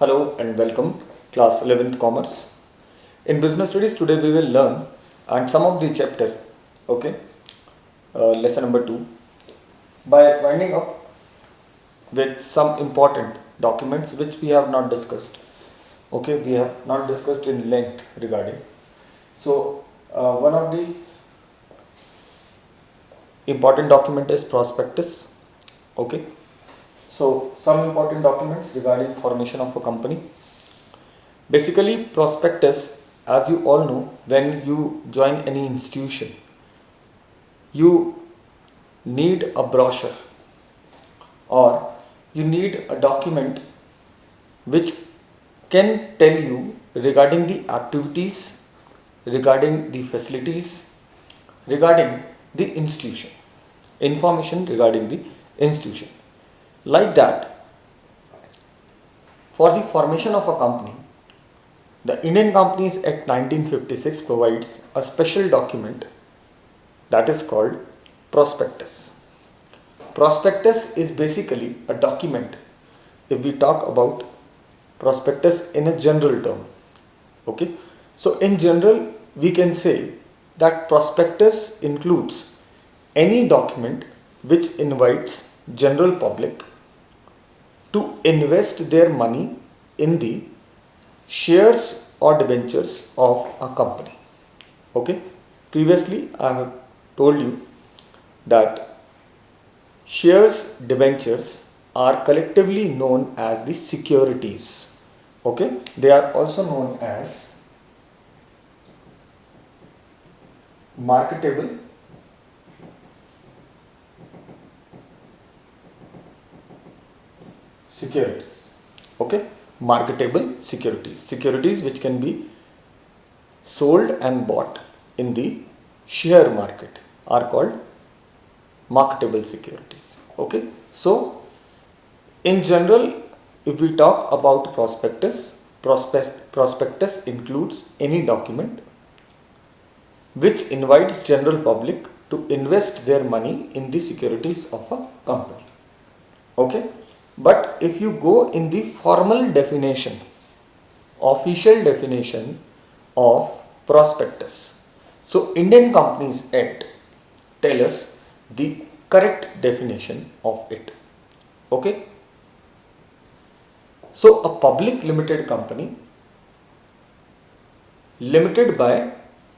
Hello and welcome, class 11th Commerce. In business studies today we will learn and some of the chapter, okay, lesson number 2, by winding up with some important documents which we have not discussed. Okay, we have not discussed in length regarding. So one of the important document is prospectus. Okay, so some important documents regarding formation of a company. Basically, prospectus, as you all know, when you join any institution, you need a brochure or you need a document which can tell you regarding the activities, regarding the facilities, regarding the institution, information regarding the institution. Like that, for the formation of a company, the Indian Companies Act 1956 provides a special document that is called prospectus. Prospectus is basically a document if we talk about prospectus in a general term. Okay, so in general we can say that prospectus includes any document which invites general public to invest their money in the shares or debentures of a company. Okay, previously I have told you that shares, debentures are collectively known as the securities. Okay, they are also known as marketable securities. Okay, marketable securities which can be sold and bought in the share market are called marketable securities. Okay, so in general, if we talk about prospectus includes any document which invites general public to invest their money in the securities of a company. Okay, but if you go in the formal definition, official definition of prospectus, so Indian Companies Act tell us the correct definition of it. Okay, so a public limited company limited by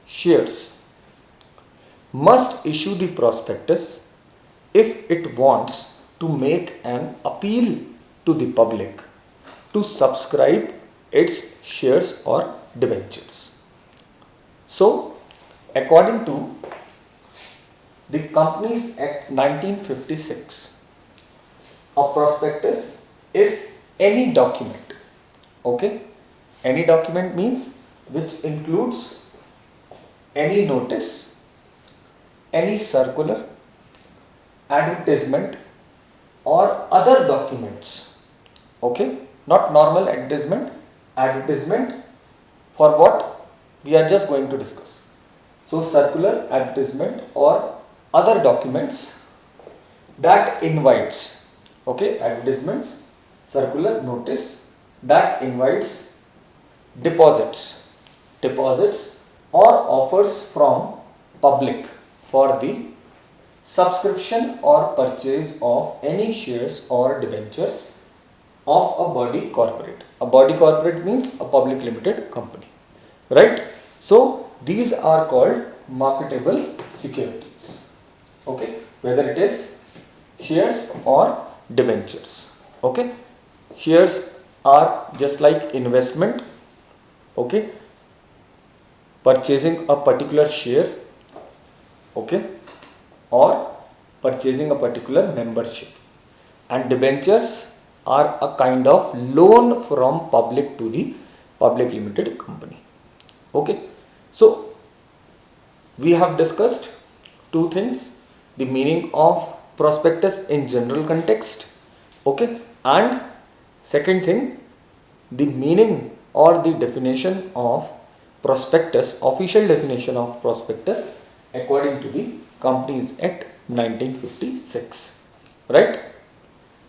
shares must issue the prospectus if it wants to make an appeal to the public to subscribe its shares or debentures. So, according to the Companies Act 1956, a prospectus is any document. Okay, any document means which includes any notice, any circular, advertisement or other documents. Okay, not normal advertisement for what we are just going to discuss. So circular, advertisement or other documents that invites, okay, advertisements, circular, notice that invites deposits or offers from public for the subscription or purchase of any shares or debentures of a body corporate. A body corporate means a public limited company, right? So these are called marketable securities. Okay, whether it is shares or debentures. Okay, shares are just like investment. Okay, purchasing a particular share. Okay, or purchasing a particular membership, and debentures are a kind of loan from public to the public limited company. Okay, so we have discussed two things: the meaning of prospectus in general context, okay, and second thing, the meaning or the definition of prospectus, official definition of prospectus according to the Companies Act 1956, right?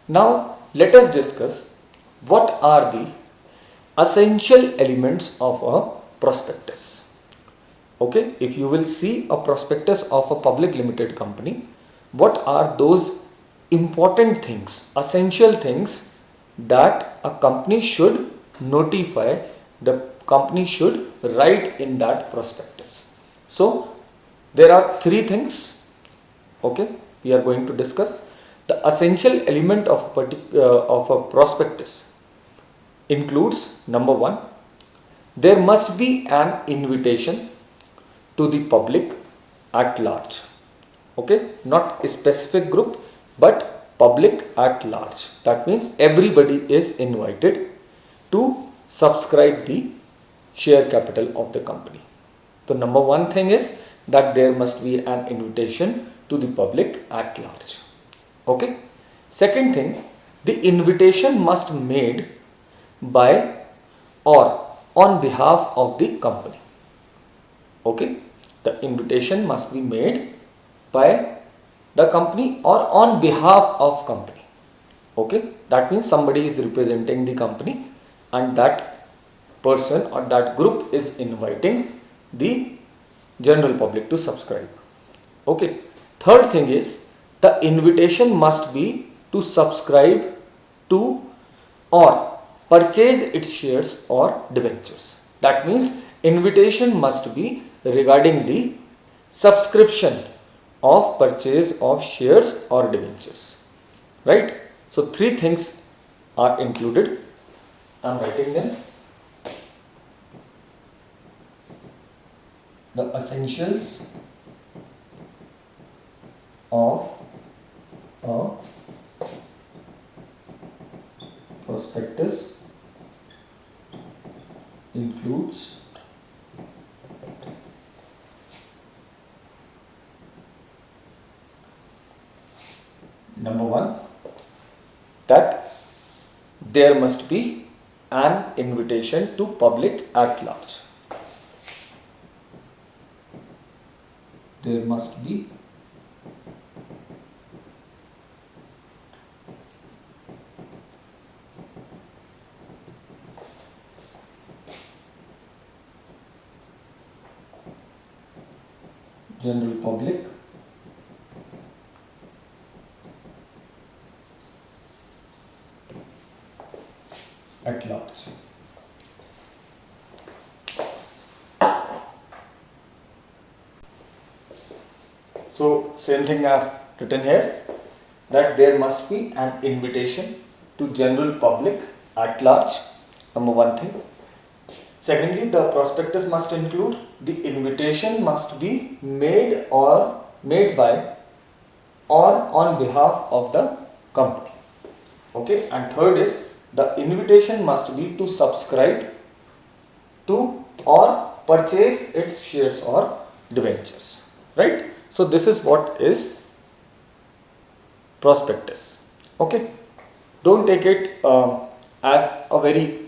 Now let us discuss what are the essential elements of a prospectus. Okay, if you will see a prospectus of a public limited company, what are those important things, essential things that a company should notify, the company should write in that prospectus? So there are three things, okay, we are going to discuss. The essential element of a prospectus includes: number one, there must be an invitation to the public at large. Okay, not a specific group, but public at large. That means everybody is invited to subscribe the share capital of the company. So number one thing is that there must be an invitation to the public at large. Okay. Second thing, the invitation must made by or on behalf of the company. Okay, the invitation must be made by the company or on behalf of company. Okay, that means somebody is representing the company and that person or that group is inviting the general public to subscribe. Okay, third thing is the invitation must be to subscribe to or purchase its shares or debentures. That means invitation must be regarding the subscription of purchase of shares or debentures, right? So three things are included. I am writing them. The essentials of a prospectus includes: number one, that there must be an invitation to public at large. There must be general public at large. So same thing I have written here, that there must be an invitation to general public at large, number one thing. Secondly, the prospectus must include the invitation must be made by or on behalf of the company. Okay, and third is the invitation must be to subscribe to or purchase its shares or debentures, right? So this is what is prospectus. Okay, don't take it as a very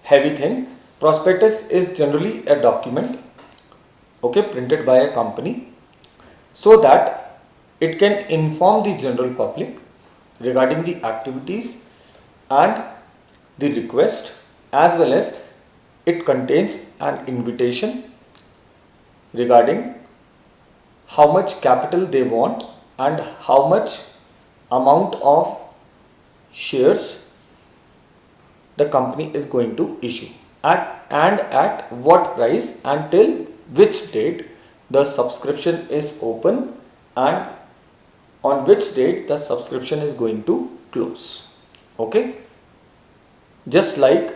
heavy thing. Prospectus is generally a document, okay, printed by a company so that it can inform the general public regarding the activities and the request, as well as it contains an invitation regarding how much capital they want and how much amount of shares the company is going to issue at what price and till which date the subscription is open and on which date the subscription is going to close. Okay, just like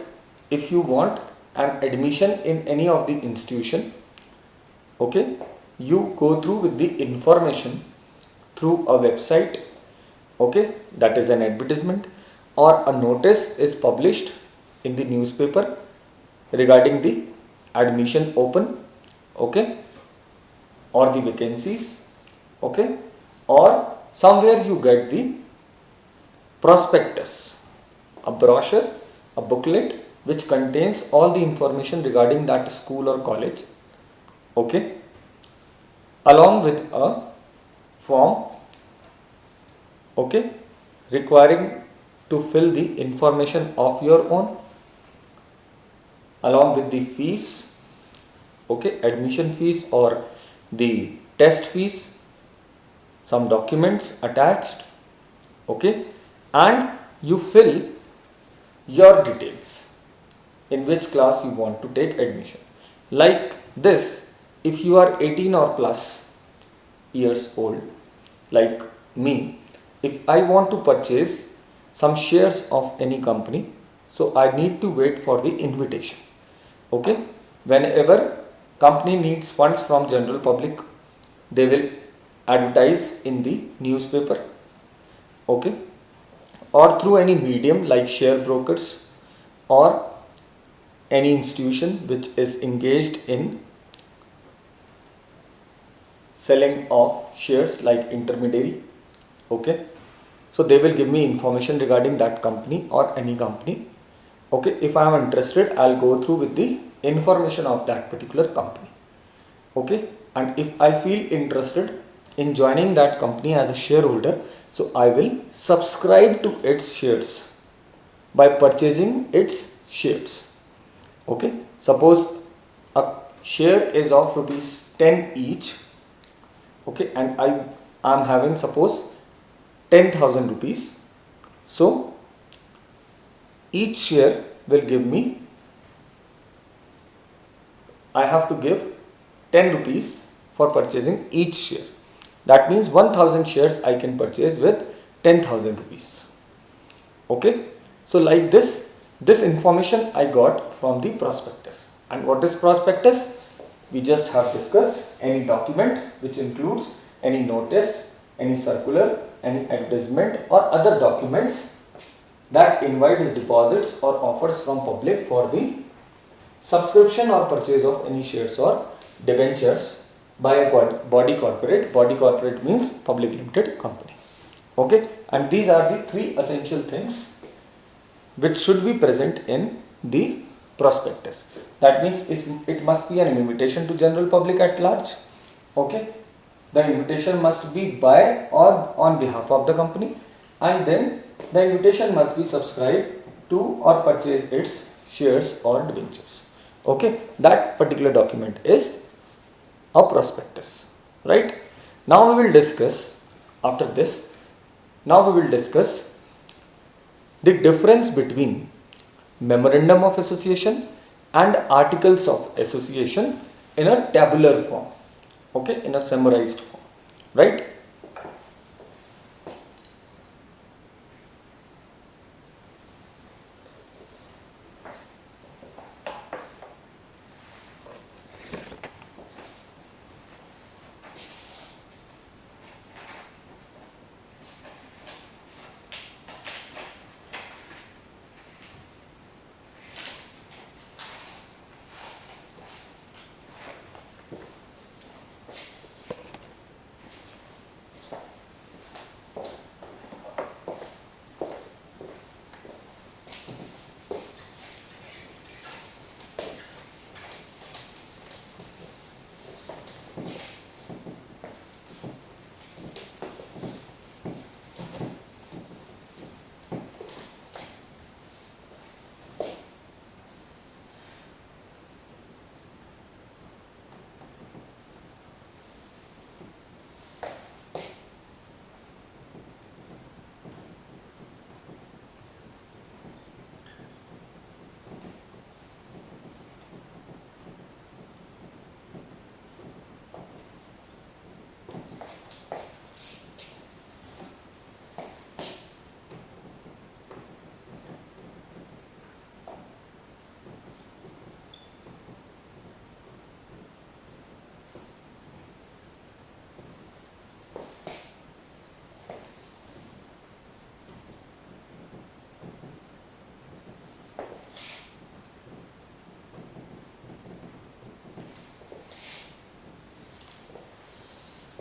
if you want an admission in any of the institution, okay, you go through with the information through a website, okay, that is an advertisement, or a notice is published in the newspaper regarding the admission open, okay, or the vacancies, okay, or somewhere you get the prospectus, a brochure, a booklet which contains all the information regarding that school or college, okay, along with a form, okay, requiring to fill the information of your own, along with the fees, okay, admission fees or the test fees, some documents attached, okay, and you fill your details in which class you want to take admission. Like this, if you are 18 or plus years old, like me, if I want to purchase some shares of any company, so I need to wait for the invitation. Okay, whenever company needs funds from general public, they will advertise in the newspaper, okay, or through any medium like share brokers or any institution which is engaged in selling of shares like intermediary, okay. So they will give me information regarding that company or any company, okay. If I am interested, I'll go through with the information of that particular company, okay. And if I feel interested in joining that company as a shareholder, so I will subscribe to its shares by purchasing its shares, okay. Suppose a share is of rupees 10 each, okay, and I am having suppose 10,000 rupees. So each share will give me, I have to give 10 rupees for purchasing each share. That means 1000 shares I can purchase with 10,000 rupees. Okay. So like this information I got from the prospectus. And what is prospectus? We just have discussed any document which includes any notice, any circular, any advertisement or other documents that invites deposits or offers from public for the subscription or purchase of any shares or debentures by a body corporate. Body corporate means public limited company. Okay, and these are the three essential things which should be present in the prospectus. That means it must be an invitation to general public at large. Okay, the invitation must be by or on behalf of the company, and then the invitation must be subscribed to or purchase its shares or debentures. Okay, that particular document is a prospectus, right? Now we will discuss, after this, now we will discuss the difference between memorandum of association and articles of association in a tabular form, okay, in a summarized form, right?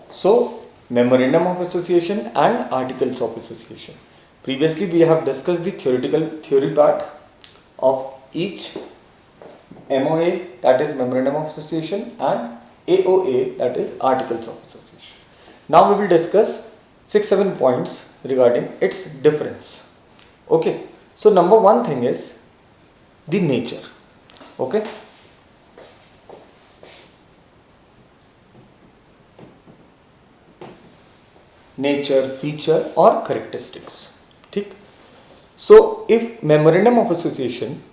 So, memorandum of association and articles of association. Previously, we have discussed the theory part of each MOA, that is memorandum of association, and AOA, that is articles of association. Now we will discuss 6-7 points regarding its difference. Okay, so number one thing is the nature. Okay. Nature, feature or characteristics. ठीक. So if memorandum of association,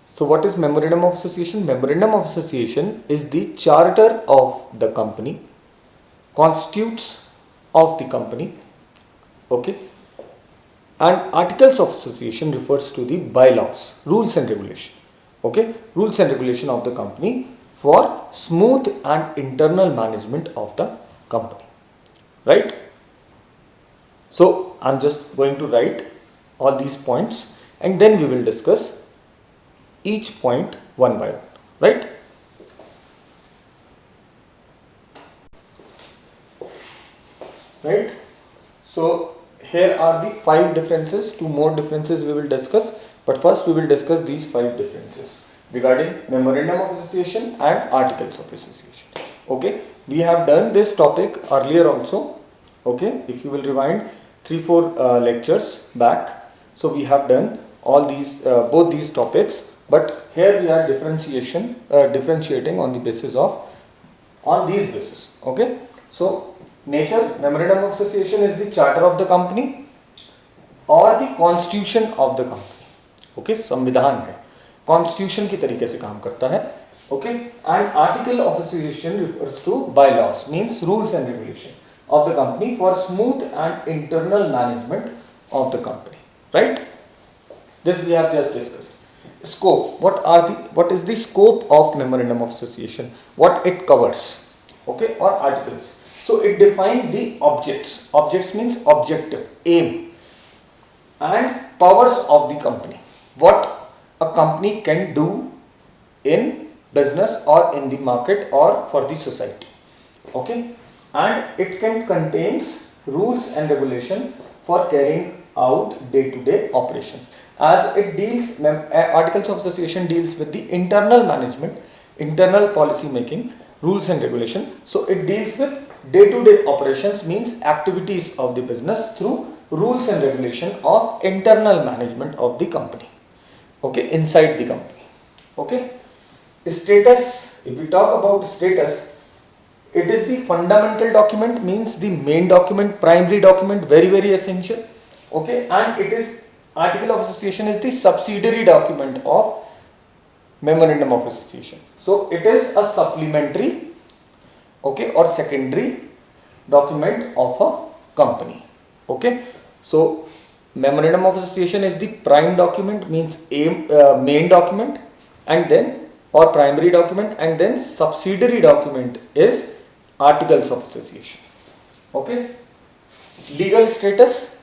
so what is memorandum of association? Memorandum of association is the charter of the company, constitutes of the company, okay, and articles of association refers to the bylaws, rules and regulation, okay, rules and regulation of the company for smooth and internal management of the company, right? So I'm just going to write all these points and then we will discuss each point one by one, right? Right. So here are the 5 differences. 2 more differences we will discuss, but first we will discuss these 5 differences regarding memorandum of association and articles of association. Okay, we have done this topic earlier also. Okay, if you will rewind 3-4 lectures back, so we have done all these both these topics, but here we are differentiating on the basis of these basis. Okay, so nature, memorandum of association is the charter of the company or the constitution of the company. Okay, संविधान है, constitution की तरीके से काम करता है. Okay, and article of association refers to bylaws, means rules and regulation of the company for smooth and internal management of the company, right? This we have just discussed. Scope, what is the scope of memorandum of association, what it covers, okay, or articles. So it defines the objects means objective, aim and powers of the company, what a company can do in business or in the market or for the society, okay, and it can contains rules and regulation for carrying out day-to-day operations, as it deals, articles of association deals with the internal management, internal policy making, rules and regulation. So it deals with day-to-day operations, means activities of the business through rules and regulation of internal management of the company, okay, inside the company. Okay, status, if we talk about status, it is the fundamental document, means the main document, primary document, very essential, okay, and it is, article of association is the subsidiary document of memorandum of association. So it is a supplementary, okay, or secondary document of a company. Okay, so memorandum of association is the prime document, means main document, and then, or primary document, and then subsidiary document is articles of association. Okay, legal status,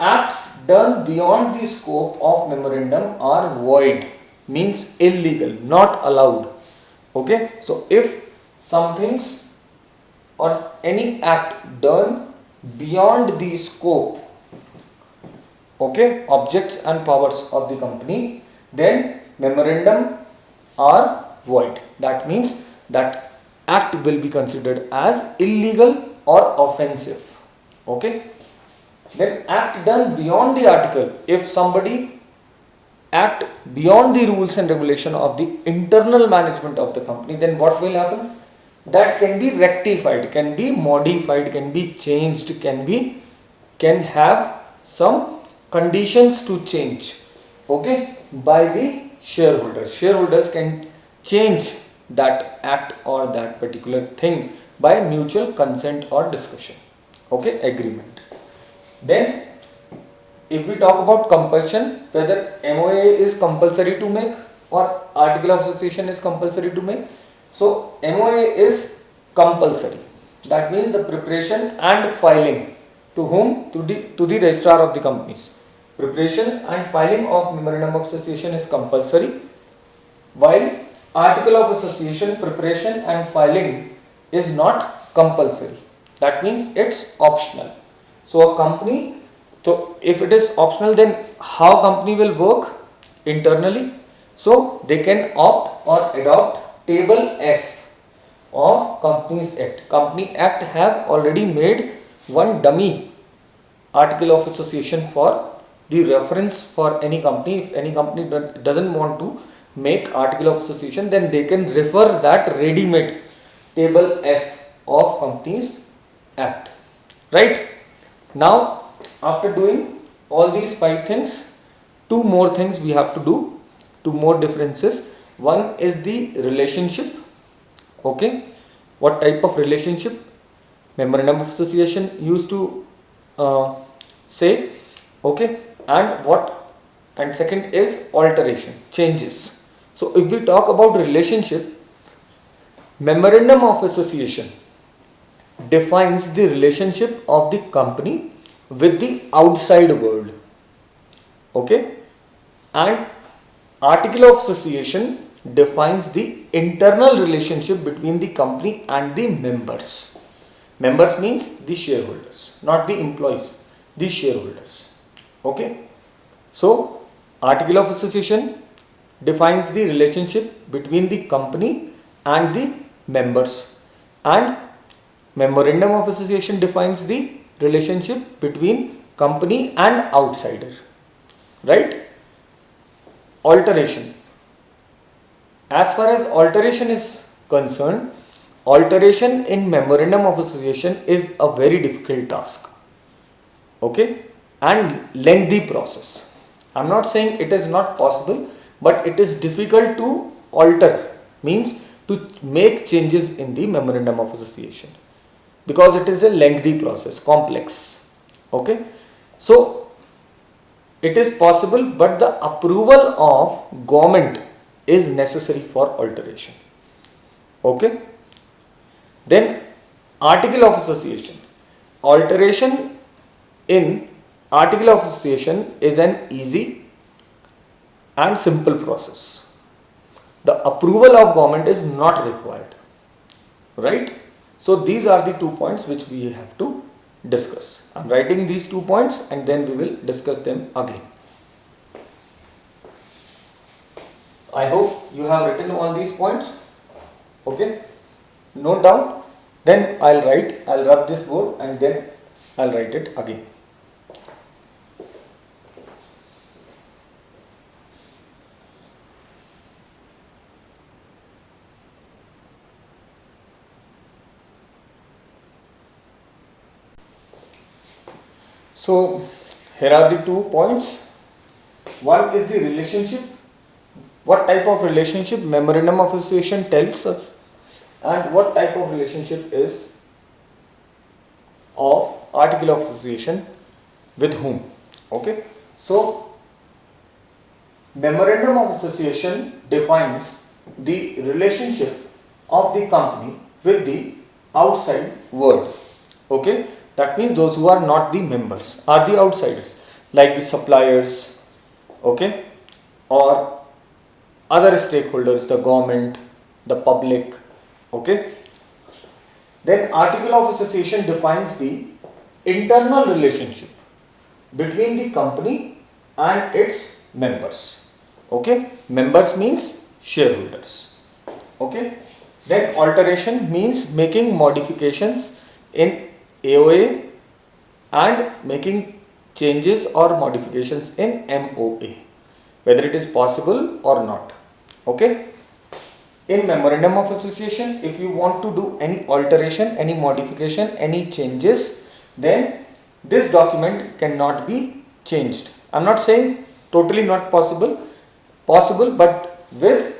acts done beyond the scope of memorandum are void, means illegal, not allowed. Okay, so if some things or any act done beyond the scope, okay, objects and powers of the company, then memorandum are void. That means that act will be considered as illegal or offensive. Okay, then act done beyond the article, if somebody act beyond the rules and regulation of the internal management of the company, then what will happen? That can be rectified, can be modified, can be changed, can have some conditions to change, okay, by the shareholders. Shareholders can change that act or that particular thing by mutual consent or discussion, okay, agreement. Then if we talk about compulsion, whether MOA is compulsory to make or article of association is compulsory to make. So MOA is compulsory, that means the preparation and filing to whom? To the registrar of the companies. Preparation and filing of memorandum of association is compulsory, while article of association preparation and filing is not compulsory, that means it's optional. So a company, so if it is optional, then how company will work internally? So they can opt or adopt table F of Companies Act. Company Act have already made one dummy article of association for the reference for any company. If any company doesn't want to make article of association, then they can refer that ready-made table F of Companies Act. Right? Now, after doing all these 5 things, 2 more things we have to do, 2 more differences. One is the relationship. Okay, what type of relationship memorandum of association used to say. Okay, and second is alteration, changes. So if we talk about relationship, memorandum of association defines the relationship of the company with the outside world. Okay, and article of association defines the internal relationship between the company and the members. Members means the shareholders, not the employees, the shareholders. Okay, so article of association defines the relationship between the company and the members, and memorandum of association defines the relationship between company and outsider. Right? Alteration. As far as alteration is concerned, alteration in memorandum of association is a very difficult task. Okay, and lengthy process. I am not saying it is not possible, but it is difficult to alter, means to make changes in the memorandum of association, because it is a lengthy process, complex. Okay, so it is possible, but the approval of government is necessary for alteration. Okay, then article of association. Alteration in article of association is an easy and simple process. The approval of government is not required. Right? So these are the 2 points which we have to discuss. I am writing these 2 points and then we will discuss them again. I hope you have written all these points. Okay, note down. Then I'll rub this board and then I'll write it again. So here are the 2 points. One is the relationship. What type of relationship memorandum of association tells us, and what type of relationship is of article of association with whom. Okay, so memorandum of association defines the relationship of the company with the outside world. Okay, that means those who are not the members are the outsiders, like the suppliers, okay, or other stakeholders, the government, the public. Okay, then article of association defines the internal relationship between the company and its members. Okay, members means shareholders. Okay, then alteration means making modifications in AOA and making changes or modifications in MOA, whether it is possible or not. Okay, in memorandum of association, if you want to do any alteration, any modification, any changes, then this document cannot be changed. I am not saying totally not possible, but with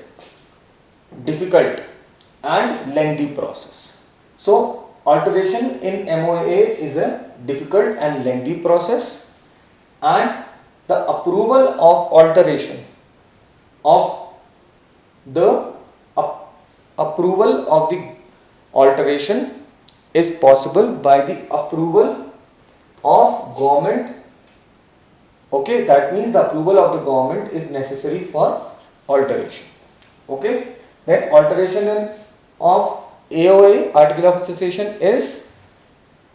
difficult and lengthy process. So alteration in MOA is a difficult and lengthy process, and the approval of alteration of the approval of the alteration is possible by the approval of government. Okay, that means the approval of the government is necessary for alteration. Okay, then alteration of AOA, article of association, is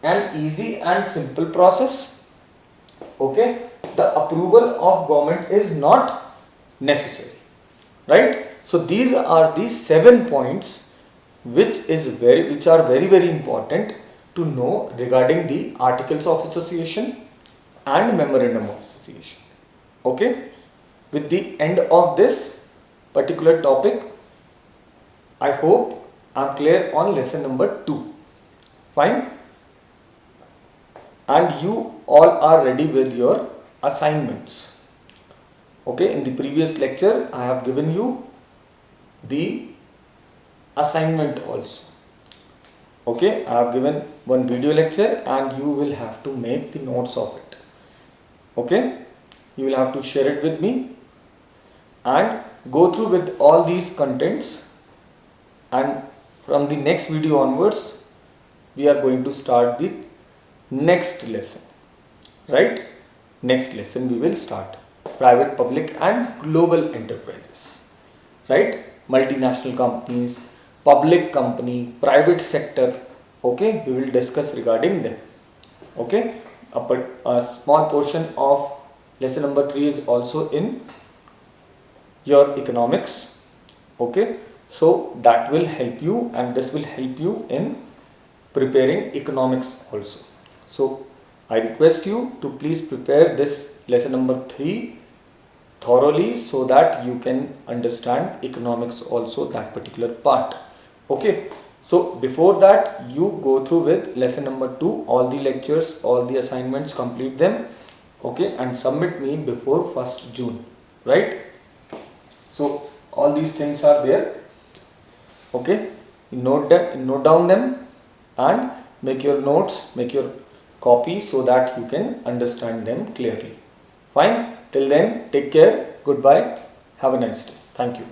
an easy and simple process. Okay, the approval of government is not necessary. Right? So these are the 7 points which are very important to know regarding the articles of association and memorandum of association. Okay, with the end of this particular topic. I hope I'm clear on lesson number 2. Fine. And you all are ready with your assignments. Okay, in the previous lecture I have given you the assignment also. Okay, I have given one video lecture and you will have to make the notes of it. Okay, you will have to share it with me and go through with all these contents, and from the next video onwards we are going to start the next lesson, right? Next lesson we will start private, public and global enterprises, right? Multinational companies, public company, private sector. Okay, we will discuss regarding them. Okay, a small portion of lesson number 3 is also in your economics. Okay, so that will help you, and this will help you in preparing economics also. So I request you to please prepare this lesson number 3 thoroughly so that you can understand economics also, that particular part. Okay, so before that you go through with lesson number 2, all the lectures, all the assignments, complete them. Okay, and submit me before 1st June, right? So all these things are there. Okay, you note down them and make your notes, make your copy so that you can understand them clearly. Fine. Till then, take care. Goodbye. Have a nice day. Thank you.